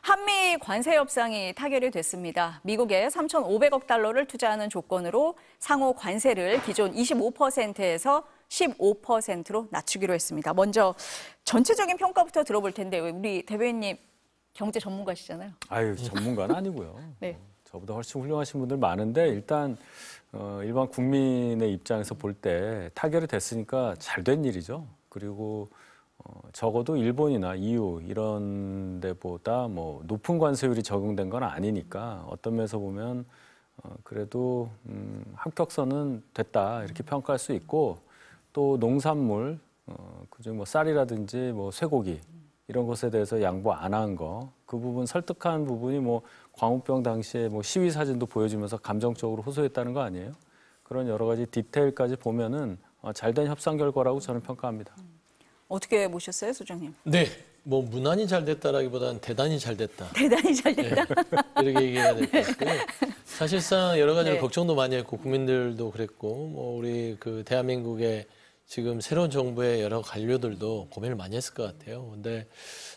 한미 관세 협상이 타결이 됐습니다. 미국에 3,500억 달러를 투자하는 조건으로 상호 관세를 기존 25%에서 15%로 낮추기로 했습니다. 먼저 전체적인 평가부터 들어볼 텐데 우리 대변인님 경제 전문가시잖아요. 아유, 전문가는 아니고요. 네. 저보다 훨씬 훌륭하신 분들 많은데 일단 일반 국민의 입장에서 볼 때 타결이 됐으니까 잘 된 일이죠. 그리고 적어도 일본이나 EU 이런 데보다 뭐 높은 관세율이 적용된 건 아니니까 어떤 면에서 보면 그래도 합격선은 됐다 이렇게 평가할 수 있고 또 농산물 그중 뭐 쌀이라든지 뭐 쇠고기 이런 것에 대해서 양보 안 한 거 그 부분 설득한 부분이 뭐 광우병 당시에 뭐 시위 사진도 보여주면서 감정적으로 호소했다는 거 아니에요? 그런 여러 가지 디테일까지 보면은 잘된 협상 결과라고 저는 평가합니다. 어떻게 보셨어요, 소장님? 네, 뭐 무난히 잘 됐다라기보다는 대단히 잘 됐다. 대단히 잘 됐다. 네, 이렇게 얘기해야 될 것 같고요. 사실상 여러 가지로 네. 걱정도 많이 했고 국민들도 그랬고 뭐 우리 그 대한민국의 지금 새로운 정부의 여러 관료들도 고민을 많이 했을 것 같아요. 근데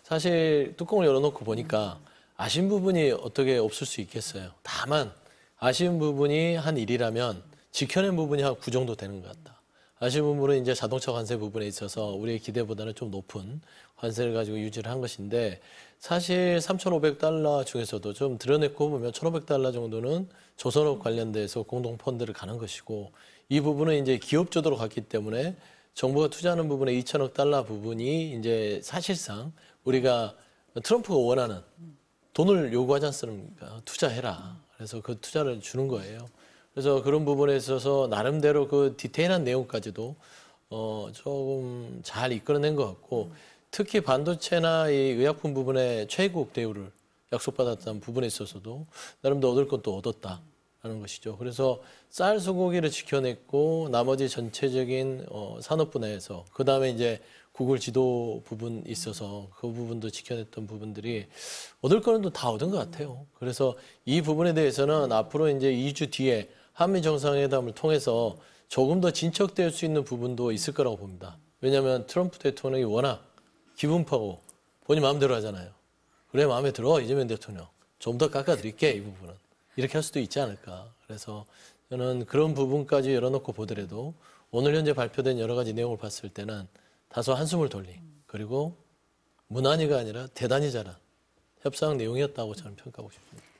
사실 뚜껑을 열어놓고 보니까 아쉬운 부분이 어떻게 없을 수 있겠어요. 다만 아쉬운 부분이 한 1이라면 지켜낸 부분이 한 9 정도 되는 것 같다. 아쉬운 부분은 이제 자동차 관세 부분에 있어서 우리의 기대보다는 좀 높은 관세를 가지고 유지를 한 것인데 사실 3,500달러 중에서도 좀 드러내고 보면 1,500달러 정도는 조선업 관련돼서 공동 펀드를 가는 것이고 이 부분은 이제 기업 주도로 갔기 때문에 정부가 투자하는 부분에 2천억 달러 부분이 이제 사실상 우리가 트럼프가 원하는 돈을 요구하지 않습니까? 투자해라. 그래서 그 투자를 주는 거예요. 그래서 그런 부분에 있어서 나름대로 그 디테일한 내용까지도 조금 잘 이끌어낸 것 같고 특히 반도체나 이 의약품 부분에 최고급 대우를 약속받았다는 부분에 있어서도 나름대로 얻을 것도 얻었다라는 것이죠. 그래서 쌀, 소고기를 지켜냈고 나머지 전체적인 산업 분야에서 그다음에 이제 구글 지도 부분 있어서 그 부분도 지켜냈던 부분들이 얻을 거는 다 얻은 것 같아요. 그래서 이 부분에 대해서는 앞으로 이제 2주 뒤에 한미 정상회담을 통해서 조금 더 진척될 수 있는 부분도 있을 거라고 봅니다. 왜냐하면 트럼프 대통령이 워낙 기분파고 본인 마음대로 하잖아요. 그래 마음에 들어 이재명 대통령 좀 더 깎아드릴게 이 부분은 이렇게 할 수도 있지 않을까. 그래서 저는 그런 부분까지 열어놓고 보더라도 오늘 현재 발표된 여러 가지 내용을 봤을 때는 다소 한숨을 돌린 그리고 무난히가 아니라 대단히 잘한 협상 내용이었다고 저는 평가하고 싶습니다.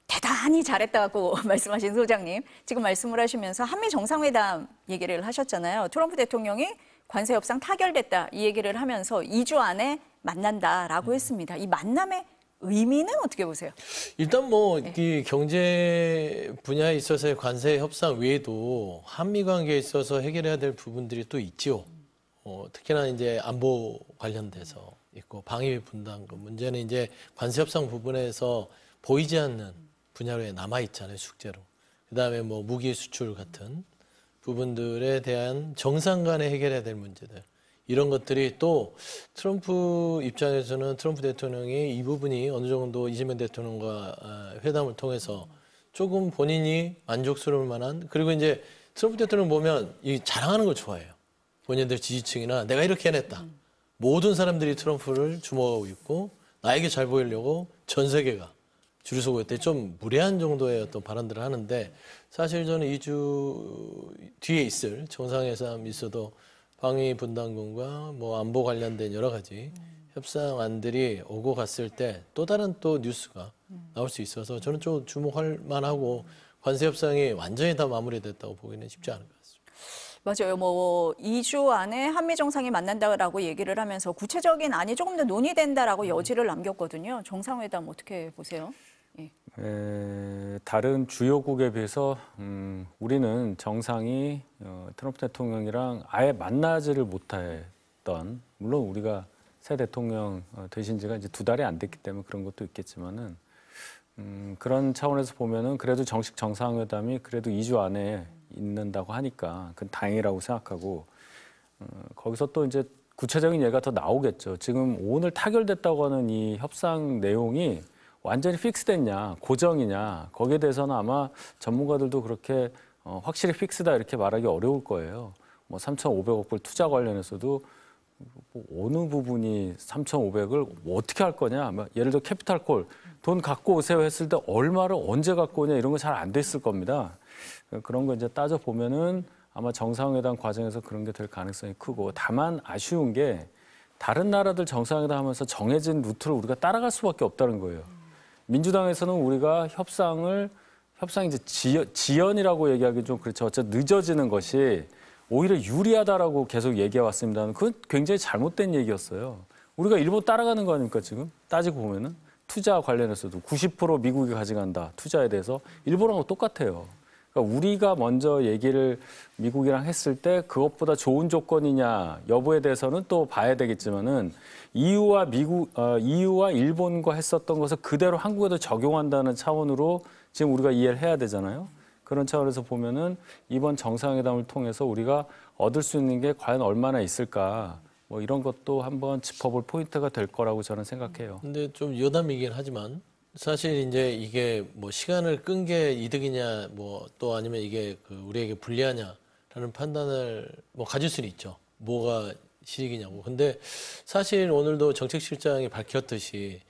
대단히 잘했다고 말씀하신 소장님. 지금 말씀을 하시면서 한미 정상회담 얘기를 하셨잖아요. 트럼프 대통령이 관세 협상 타결됐다 이 얘기를 하면서 2주 안에 만난다라고 했습니다. 이 만남의 의미는 어떻게 보세요? 일단 뭐 이 경제 분야에 있어서의 관세 협상 외에도 한미 관계에 있어서 해결해야 될 부분들이 또 있지요. 특히나 이제 안보 관련돼서 있고 방위 분담 문제는 이제 관세 협상 부분에서 보이지 않는 분야로 남아 있잖아요, 숙제로. 그다음에 뭐 무기 수출 같은 부분들에 대한 정상 간에 해결해야 될 문제들. 이런 것들이 또 트럼프 입장에서는 트럼프 대통령이 이 부분이 어느 정도 이재명 대통령과 회담을 통해서 조금 본인이 만족스러울 만한 그리고 이제 트럼프 대통령 보면 이 자랑하는 걸 좋아해요. 본인들 지지층이나 내가 이렇게 해냈다. 모든 사람들이 트럼프를 주목하고 있고 나에게 잘 보이려고 전 세계가 줄을 서고 있대. 좀 무례한 정도의 어떤 발언들을 하는데 사실 저는 2주 뒤에 있을 정상회담이 있어도 방위 분담금과 뭐 안보 관련된 여러 가지 협상안들이 오고 갔을 때 또 다른 또 뉴스가 나올 수 있어서 저는 좀 주목할 만하고 관세 협상이 완전히 다 마무리됐다고 보기는 쉽지 않을 것 같습니다. 맞아요. 뭐 2주 안에 한미 정상이 만난다라고 얘기를 하면서 구체적인 안이 조금 더 논의된다라고 여지를 남겼거든요. 정상회담 어떻게 보세요? 예. 다른 주요국에 비해서 우리는 정상이 트럼프 대통령이랑 아예 만나지를 못했던 물론 우리가 새 대통령 되신 지가 이제 2달이 안 됐기 때문에 그런 것도 있겠지만은 그런 차원에서 보면은 그래도 정식 정상회담이 그래도 2주 안에 있는다고 하니까 그건 다행이라고 생각하고 거기서 또 이제 구체적인 예가 더 나오겠죠. 지금 오늘 타결됐다고 하는 이 협상 내용이 완전히 픽스됐냐, 고정이냐 거기에 대해서는 아마 전문가들도 그렇게 확실히 픽스다 이렇게 말하기 어려울 거예요. 뭐 3,500억 불 투자 관련해서도 뭐 어느 부분이 3,500을 어떻게 할 거냐? 막 예를 들어 캐피탈콜 돈 갖고 오세요 했을 때 얼마를 언제 갖고 오냐 이런 거 잘 안 됐을 겁니다. 그런 거 이제 따져 보면은 아마 정상회담 과정에서 그런 게 될 가능성이 크고 다만 아쉬운 게 다른 나라들 정상회담 하면서 정해진 루트를 우리가 따라갈 수밖에 없다는 거예요. 민주당에서는 우리가 협상이 이제 지연이라고 얘기하기 좀 그렇죠. 어쨌든 늦어지는 것이 오히려 유리하다라고 계속 얘기해 왔습니다는 그건 굉장히 잘못된 얘기였어요. 우리가 일본 따라가는 거 아닙니까 지금 따지고 보면은 투자 관련해서도 90% 미국이 가져간다 투자에 대해서 일본하고 똑같아요. 그러니까 우리가 먼저 얘기를 미국이랑 했을 때 그것보다 좋은 조건이냐 여부에 대해서는 또 봐야 되겠지만은 EU와 일본과 했었던 것을 그대로 한국에도 적용한다는 차원으로 지금 우리가 이해를 해야 되잖아요. 그런 차원에서 보면은 이번 정상회담을 통해서 우리가 얻을 수 있는 게 과연 얼마나 있을까 뭐 이런 것도 한번 짚어볼 포인트가 될 거라고 저는 생각해요. 근데 좀 여담이긴 하지만 사실 이제 이게 뭐 시간을 끈 게 이득이냐 뭐 또 아니면 이게 그 우리에게 불리하냐라는 판단을 뭐 가질 수는 있죠. 뭐가 실익이냐고. 근데 사실 오늘도 정책실장이 밝혔듯이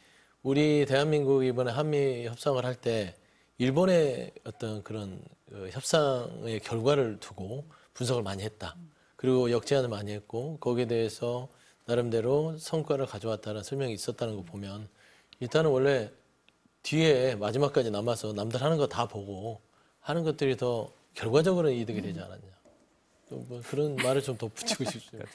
우리 대한민국이 이번에 한미 협상을 할 때 일본의 어떤 그런 협상의 결과를 두고 분석을 많이 했다. 그리고 역제안을 많이 했고 거기에 대해서 나름대로 성과를 가져왔다는 설명이 있었다는 거 보면 일단은 원래 뒤에 마지막까지 남아서 남들 하는 거 다 보고 하는 것들이 더 결과적으로는 이득이 되지 않았냐. 또 뭐 그런 말을 좀 덧붙이고 싶습니다.